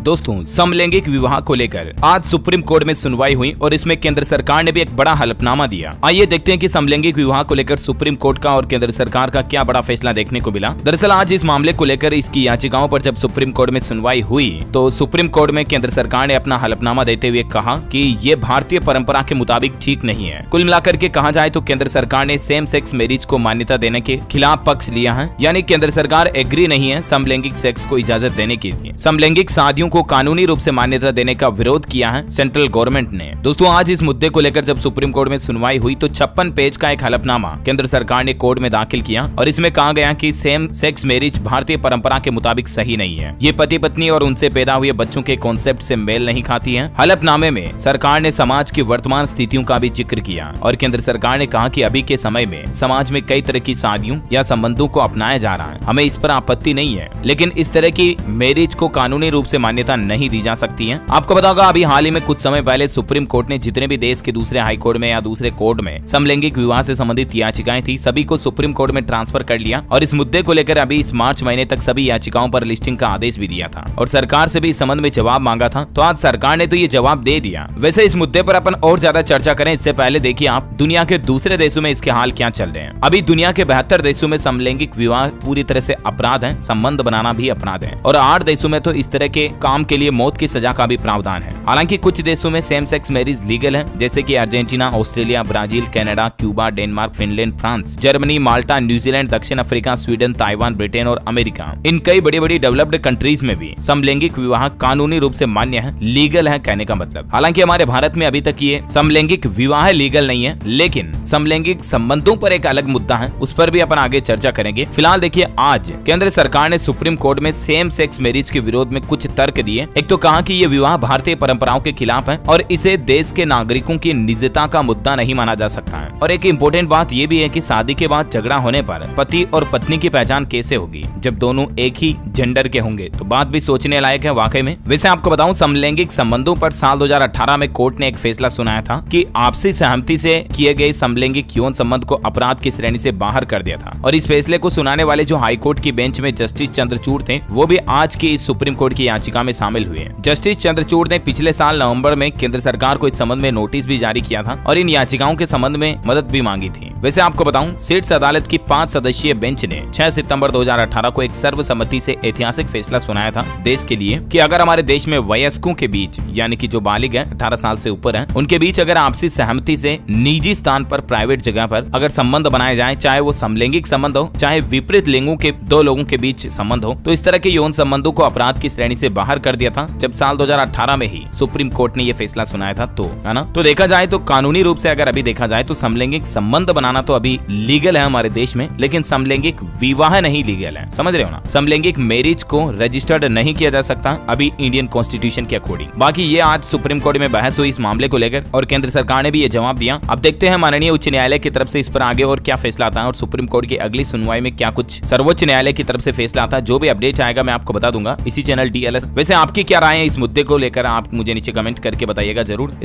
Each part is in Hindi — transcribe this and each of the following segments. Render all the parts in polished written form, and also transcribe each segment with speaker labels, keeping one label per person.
Speaker 1: दोस्तों, समलैंगिक विवाह को लेकर आज सुप्रीम कोर्ट में सुनवाई हुई और इसमें केंद्र सरकार ने भी एक बड़ा हलफनामा दिया। आइए देखते हैं कि समलैंगिक विवाह को लेकर सुप्रीम कोर्ट का और केंद्र सरकार का क्या बड़ा फैसला देखने को मिला। दरअसल आज इस मामले को लेकर इसकी याचिकाओं पर जब सुप्रीम कोर्ट में सुनवाई हुई तो सुप्रीम कोर्ट में केंद्र सरकार ने अपना हलफनामा देते हुए कहा कि ये भारतीय परंपरा के मुताबिक ठीक नहीं है। कुल मिलाकर के कहा जाए तो केंद्र सरकार ने सेम सेक्स मैरिज को मान्यता देने के खिलाफ पक्ष लिया है, यानी केंद्र सरकार एग्री नहीं है समलैंगिक सेक्स को इजाजत देने के लिए। समलैंगिक शादियों को कानूनी रूप से मान्यता देने का विरोध किया है सेंट्रल गवर्नमेंट ने। दोस्तों, आज इस मुद्दे को लेकर जब सुप्रीम कोर्ट में सुनवाई हुई तो 56 पेज का एक हलफनामा केंद्र सरकार ने कोर्ट में दाखिल किया और इसमें कहा गया कि सेम सेक्स मैरिज भारतीय परंपरा के मुताबिक सही नहीं है। ये पति पत्नी और उनसे पैदा हुए बच्चों के कॉन्सेप्ट से मेल नहीं खाती है। हलफनामे में सरकार ने समाज की वर्तमान स्थितियों का भी जिक्र किया और केंद्र सरकार ने कहा कि अभी के समय में समाज में कई तरह की शादियों या संबंधों को अपनाया जा रहा है। हमें इस पर आपत्ति नहीं है, लेकिन इस तरह की मैरिज को कानूनी रूप से मान्यता नहीं दी जा सकती है। आपको पता होगा अभी हाल ही में कुछ समय पहले सुप्रीम कोर्ट ने जितने भी देश के दूसरे हाई कोर्ट में या दूसरे कोर्ट में समलैंगिक विवाह से संबंधित याचिकाएं थी सभी को सुप्रीम कोर्ट में ट्रांसफर कर लिया और इस मुद्दे को लेकर अभी इस मार्च महीने तक सभी याचिकाओं पर लिस्टिंग का आदेश भी दिया था और सरकार से भी इस संबंध में जवाब मांगा था। तो आज सरकार ने तो ये जवाब दे दिया। वैसे इस मुद्दे पर अपन और ज्यादा चर्चा करें इससे पहले देखिए आप दुनिया के दूसरे देशों में इसके हाल क्या चल रहे हैं। अभी दुनिया के 72 देशों में समलैंगिक विवाह पूरी तरह से अपराध है, संबंध बनाना भी अपराध है और 8 देशों में तो इस तरह के काम के लिए मौत की सजा का भी प्रावधान है। हालांकि कुछ देशों में सेम सेक्स मैरिज लीगल है, जैसे कि Argentina, Australia, Brazil, Canada, Cuba, Denmark, Finland, France, Germany, Malta, New Zealand, दक्षिण अफ्रीका, स्वीडन, ताइवान, ब्रिटेन और अमेरिका। इन कई बड़ी बड़ी डेवलप्ड कंट्रीज में भी समलैंगिक विवाह कानूनी रूप से मान्य है, लीगल है कहने का मतलब। हालांकि हमारे भारत में अभी तक ये समलैंगिक विवाह लीगल नहीं है, लेकिन समलैंगिक संबंधों पर एक अलग मुद्दा है, उस पर भी अपन आगे चर्चा करेंगे। फिलहाल देखिए आज केंद्र सरकार ने सुप्रीम कोर्ट में सेम सेक्स मैरिज के विरोध में कुछ तर्क दिए। एक तो कहा कि ये विवाह भारतीय परंपराओं के खिलाफ है और इसे देश के नागरिकों की निजता का मुद्दा नहीं माना जा सकता है। और एक इम्पोर्टेंट बात ये भी है कि शादी के बाद झगड़ा होने पर पति और पत्नी की पहचान कैसे होगी जब दोनों एक ही जेंडर के होंगे, तो बात भी सोचने लायक है वाकई में। वैसे आपको बताऊं समलैंगिक संबंधों पर साल 2018 में कोर्ट ने एक फैसला सुनाया था कि आपसी सहमति से किए गए समलैंगिक यौन संबंध को अपराध की श्रेणी से बाहर कर दिया था और इस फैसले को सुनाने वाले जो हाईकोर्ट की बेंच में जस्टिस चंद्रचूड़ थे वो भी आज की इस सुप्रीम कोर्ट की याचिका में शामिल हुए हैं। जस्टिस चंद्रचूड़ ने पिछले साल नवंबर में केंद्र सरकार को इस संबंध में नोटिस भी जारी किया था और इन याचिकाओं के संबंध में मदद भी मांगी थी। वैसे आपको बताऊं शीर्ष अदालत की 5 सदस्यीय बेंच ने 6 सितंबर 2018 को एक सर्वसम्मति से ऐतिहासिक फैसला सुनाया था देश के लिए कि अगर हमारे देश में वयस्कों के बीच यानी कि जो बालिग है 18 साल से ऊपर है उनके बीच अगर आपसी सहमति से निजी स्थान पर प्राइवेट जगह पर अगर संबंध बनाए जाए, चाहे वो समलैंगिक संबंध हो चाहे विपरीत लिंगों के दो लोगों के बीच संबंध हो, तो इस तरह के यौन संबंधों को अपराध की श्रेणी से बाहर कर दिया था जब साल 2018 में ही सुप्रीम कोर्ट ने ये फैसला सुनाया था। तो है ना, तो देखा जाए तो कानूनी रूप से अगर अभी देखा जाए तो समलैंगिक संबंध बनाना तो अभी लीगल है हमारे देश में, लेकिन समलैंगिक विवाह नहीं लीगल है। समझ रहे हो ना, समलैंगिक मैरिज को रजिस्टर्ड नहीं किया जा सकता अभी इंडियन कॉन्स्टिट्यूशन के अकॉर्डिंग। बाकी ये आज सुप्रीम कोर्ट में बहस हुई इस मामले को लेकर और केंद्र सरकार ने भी ये जवाब दिया। अब देखते हैं माननीय उच्च न्यायालय की तरफ से इस पर आगे और क्या फैसला आता है और सुप्रीम कोर्ट की अगली सुनवाई में क्या कुछ सर्वोच्च न्यायालय की तरफ से फैसला आता है। जो भी अपडेट आएगा मैं आपको बता दूंगा इसी चैनल DLS। वैसे आपकी क्या राय है इस मुद्दे को लेकर, आप मुझे नीचे कमेंट करके बताइएगा जरूर।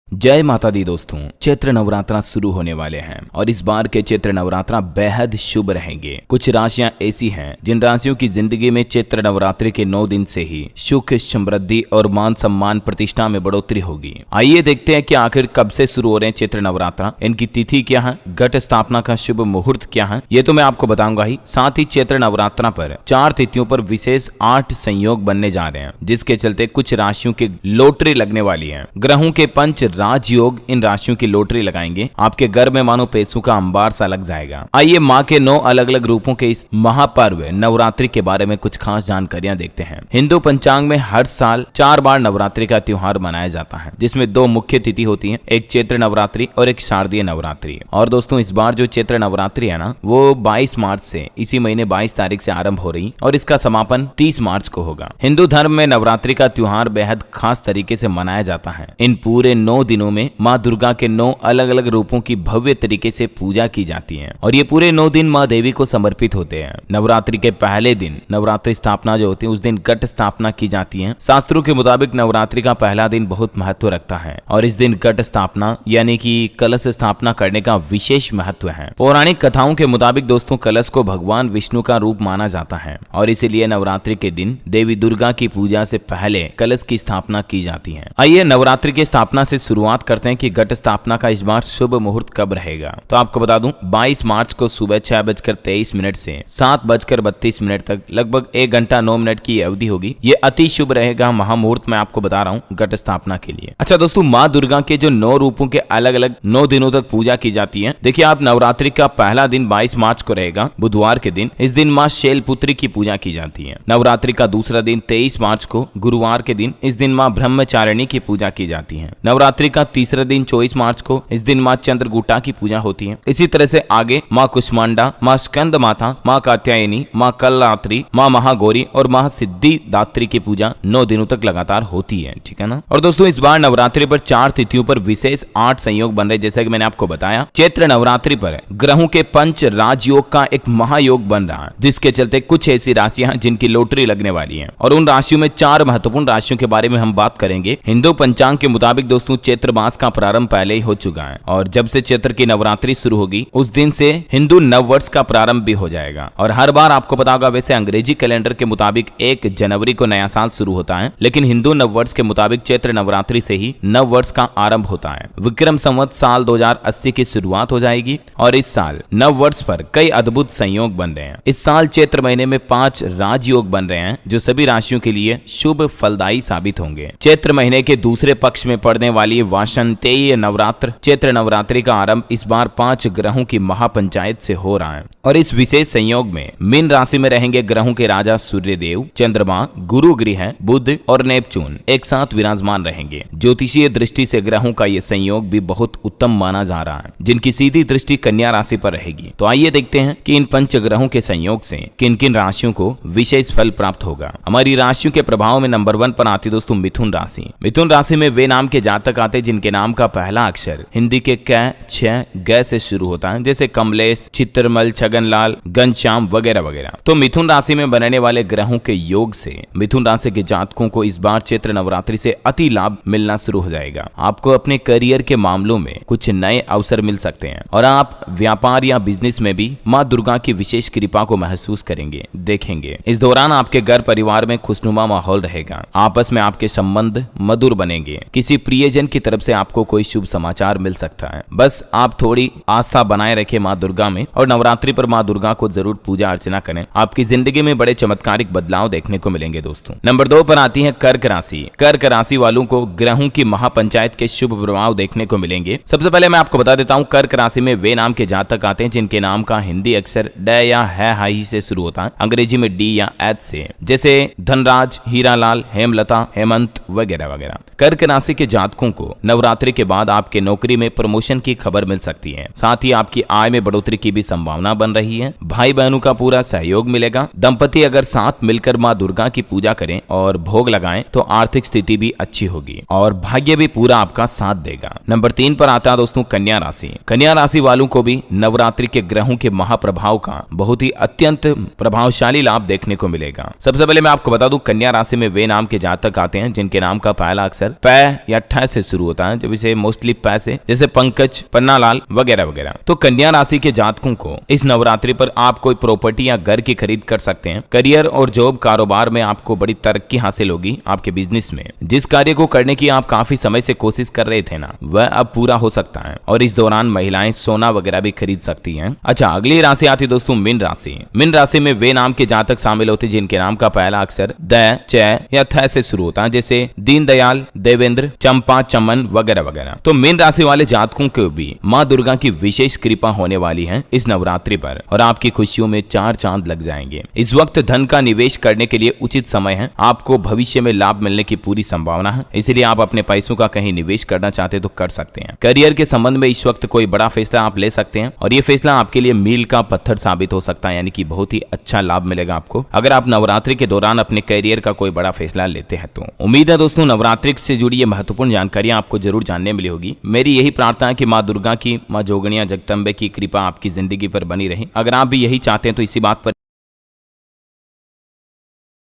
Speaker 1: जय माता दी दोस्तों, चैत्र नवरात्रा शुरू होने वाले हैं और इस बार के चैत्र नवरात्रा बेहद शुभ रहेंगे। कुछ राशियां ऐसी हैं जिन राशियों की जिंदगी में चैत्र नवरात्रि के 9 दिन से ही सुख, समृद्धि और मान सम्मान प्रतिष्ठा में बढ़ोतरी होगी। आइए देखते हैं कि आखिर कब से शुरू हो रहे हैं चैत्र नवरात्रा, इनकी तिथि क्या है, घट स्थापना का शुभ मुहूर्त क्या है, ये तो मैं आपको बताऊंगा ही। साथ ही चैत्र नवरात्रा पर 4 तिथियों पर विशेष 8 संयोग बनने जा रहे हैं जिसके चलते कुछ राशियों की लॉटरी लगने वाली है। ग्रहों के पंच राजयोग इन राशियों की लॉटरी लगाएंगे, आपके घर में मानो पैसों का अंबार सा लग जाएगा। आइए माँ के 9 अलग अलग रूपों के इस महापर्व नवरात्रि के बारे में कुछ खास जानकारियां देखते हैं। हिंदू पंचांग में हर साल 4 बार नवरात्रि का त्योहार मनाया जाता है जिसमें 2 मुख्य तिथि होती है, एक चैत्र नवरात्रि और एक शारदीय नवरात्रि। और दोस्तों इस बार जो चैत्र नवरात्रि है ना वो 22 मार्च से इसी महीने 22 तारीख से आरंभ हो रही और इसका समापन 30 मार्च को होगा। हिंदू धर्म में नवरात्रि का त्योहार बेहद खास तरीके से मनाया जाता है। इन पूरे 9 9 दिनों में माँ दुर्गा के 9 अलग अलग रूपों की भव्य तरीके से पूजा की जाती है और ये पूरे 9 दिन माँ देवी को समर्पित होते हैं। नवरात्रि के पहले दिन नवरात्रि स्थापना जो होती है उस दिन घट स्थापना की जाती है। शास्त्रों के मुताबिक नवरात्रि का पहला दिन बहुत महत्व रखता है और इस दिन घट स्थापना यानी कि कलश स्थापना करने का विशेष महत्व है। पौराणिक कथाओं के मुताबिक दोस्तों कलश को भगवान विष्णु का रूप माना जाता है और इसीलिए नवरात्रि के दिन देवी दुर्गा की पूजा से पहले कलश की स्थापना की जाती है। आइए नवरात्रि की स्थापना से शुरुआत करते हैं कि घट स्थापना का इस बार शुभ मुहूर्त कब रहेगा। तो आपको बता दूं 22 मार्च को सुबह 6:23 से 7:32 तक लगभग 1 घंटा 9 मिनट की अवधि होगी। ये अति शुभ रहेगा महामुहूर्त मैं आपको बता रहा हूँ घट स्थापना के लिए। अच्छा दोस्तों माँ दुर्गा के जो 9 रूपों के अलग अलग 9 दिनों तक पूजा की जाती है। देखिए आप नवरात्रि का पहला दिन 22 मार्च को रहेगा बुधवार के दिन। इस दिन माँ शैलपुत्री की पूजा की जाती है। नवरात्रि का दूसरा दिन 23 मार्च को गुरुवार के दिन। इस दिन माँ ब्रह्मचारिणी की पूजा की जाती है। नवरात्रि का तीसरा दिन 24 मार्च को। इस दिन माँ चंद्रगुटा की पूजा होती है। इसी तरह से आगे माँ कुष्मांडा, माँ स्कंद माता, माँ कात्यायनी, माँ कलरात्रि, माँ महागौरी और माँ सिद्धि दात्री की पूजा 9 दिनों तक लगातार होती है। ठीक है ना। और दोस्तों इस बार नवरात्रि पर 4 तिथियों पर विशेष 8 संयोग बन रहे जैसा कि मैंने आपको बताया। चैत्र नवरात्रि पर ग्रहों के पंच राजयोग का एक महायोग बन रहा है जिसके चलते कुछ ऐसी राशियां हैं जिनकी लॉटरी लगने वाली है और उन राशियों में 4 महत्वपूर्ण राशियों के बारे में हम बात करेंगे। हिंदू पंचांग के मुताबिक दोस्तों चैत्र मास का प्रारंभ पहले ही हो चुका है और जब से चैत्र की नवरात्रि शुरू होगी उस दिन से हिंदू नव वर्ष का प्रारंभ भी हो जाएगा। और हर बार आपको पता होगा वैसे अंग्रेजी कैलेंडर के मुताबिक 1 जनवरी को नया साल शुरू होता है लेकिन हिंदू नव वर्ष के मुताबिक चैत्र नवरात्रि से ही नव वर्ष का आरंभ होता है। विक्रम संवत साल 2080 की शुरुआत हो जाएगी और इस साल नव वर्ष पर कई अद्भुत संयोग बन रहे हैं। इस साल चैत्र महीने में 5 राजयोग बन रहे हैं जो सभी राशियों के लिए शुभ फलदायी साबित होंगे। चैत्र महीने के दूसरे पक्ष में पड़ने वाली वासंतेय नवरात्र चैत्र नवरात्रि का आरंभ इस बार 5 ग्रहों की महापंचायत से हो रहा है और इस विशेष संयोग में मीन राशि में रहेंगे ग्रहों के राजा सूर्यदेव, चंद्रमा, गुरु ग्रह, बुध और नेपचून एक साथ विराजमान रहेंगे। ज्योतिषीय दृष्टि से ग्रहों का यह संयोग भी बहुत उत्तम माना जा रहा है जिनकी सीधी दृष्टि कन्या राशि पर रहेगी। तो आइए देखते हैं कि इन पंच ग्रहों के संयोग से किन किन राशियों को विशेष फल प्राप्त होगा। हमारी राशियों के प्रभाव में नंबर 1 पर आती दोस्तों मिथुन राशि। मिथुन राशि में वे नाम के जातक आते जिनके नाम का पहला अक्षर हिंदी के क, छ, ग से शुरू होता है जैसे कमलेश, चित्रमल, छगनलाल, घनश्याम वगैरह वगैरह। तो मिथुन राशि में बनने वाले ग्रहों के योग से मिथुन राशि के जातकों को इस बार चैत्र नवरात्रि से अति लाभ मिलना शुरू हो जाएगा। आपको अपने करियर के मामलों में कुछ नए अवसर मिल सकते हैं और आप व्यापार या बिजनेस में भी माँ दुर्गा की विशेष कृपा को महसूस करेंगे देखेंगे। इस दौरान आपके घर परिवार में खुशनुमा माहौल रहेगा। आपस में आपके संबंध मधुर बनेंगे। किसी प्रियजन की तरफ से आपको कोई शुभ समाचार मिल सकता है। बस आप थोड़ी आस्था बनाए रखें माँ दुर्गा में और नवरात्रि पर माँ दुर्गा को जरूर पूजा अर्चना करें। आपकी जिंदगी में बड़े चमत्कारिक बदलाव देखने को मिलेंगे दोस्तों। नंबर 2 पर आती है कर्क राशि। कर्क राशि वालों को ग्रहों की महापंचायत के शुभ प्रभाव देखने को मिलेंगे। सबसे पहले मैं आपको बता देता हूँ कर्क राशि में वे नाम के जातक आते हैं जिनके नाम का हिंदी अक्षर ड या है हाई से शुरू होता है, अंग्रेजी में डी या एच से, जैसे धनराज, हीरालाल, हेमलता, हेमंत वगैरह वगैरह। कर्क राशि के जातकों को नवरात्रि के बाद आपके नौकरी में प्रमोशन की खबर मिल सकती है। साथ ही आपकी आय में बढ़ोतरी की भी संभावना बन रही है। भाई बहनों का पूरा सहयोग मिलेगा। दंपति अगर साथ मिलकर माँ दुर्गा की पूजा करें और भोग लगाएं तो आर्थिक स्थिति भी अच्छी होगी और भाग्य भी पूरा आपका साथ देगा। नंबर 3 पर आता है दोस्तों कन्या राशि। कन्या राशि वालों को भी नवरात्रि के ग्रहों के महाप्रभाव का बहुत ही अत्यंत प्रभावशाली लाभ देखने को मिलेगा। सबसे पहले मैं आपको बता दूं कन्या राशि में वे नाम के जातक आते हैं जिनके नाम का पहला अक्षर प या ठ से शुरू होता है, जब इसे मोस्टली प से, जैसे पंकज, पन्नालाल वगैरह वगैरह। तो कन्या राशि के जातकों को इस नवरात्रि पर आप कोई प्रॉपर्टी या घर की खरीद कर सकते हैं। करियर और जॉब कारोबार में आपको बड़ी तरक्की हासिल होगी। आपके बिजनेस में जिस कार्य को करने की आप काफी समय से कोशिश कर रहे थे ना, वह अब पूरा हो सकता है और इस दौरान महिलाएं सोना वगैरह भी खरीद सकती हैं। अच्छा, अगली राशि आती दोस्तों मीन राशि। मीन राशि में वे नाम के जातक शामिल होते जिनके नाम का पहला अक्षर द, च या थ से शुरू होता है, जैसे दीनदयाल, देवेंद्र, चंपा, चमन वगैरह वगैरह। तो मीन राशि वाले जातकों को भी माँ दुर्गा की विशेष कृपा होने वाली है इस नवरात्रि पर और आपकी खुशियों में 4 चांद लग जाएंगे। इस वक्त धन का निवेश करने के लिए उचित समय है। आपको भविष्य में लाभ मिलने की पूरी संभावना है, इसलिए आप अपने पैसों का कहीं निवेश करना चाहते तो कर सकते हैं। करियर के संबंध में इस वक्त कोई बड़ा फैसला आप ले सकते हैं और ये फैसला आपके लिए मील का पत्थर साबित हो सकता है, यानी कि बहुत ही अच्छा लाभ मिलेगा आपको अगर आप नवरात्रि के दौरान अपने करियर का कोई बड़ा फैसला लेते हैं तो। उम्मीद है दोस्तों नवरात्रि से जुड़ी ये महत्वपूर्ण जानकारी जानकारियां आपको जरूर जानने मिली होगी। मेरी यही प्रार्थना है कि माँ दुर्गा की, माँ जोगनिया जगदम्बे की कृपा आपकी जिंदगी पर बनी रहे। अगर आप भी यही चाहते हैं तो इसी बात पर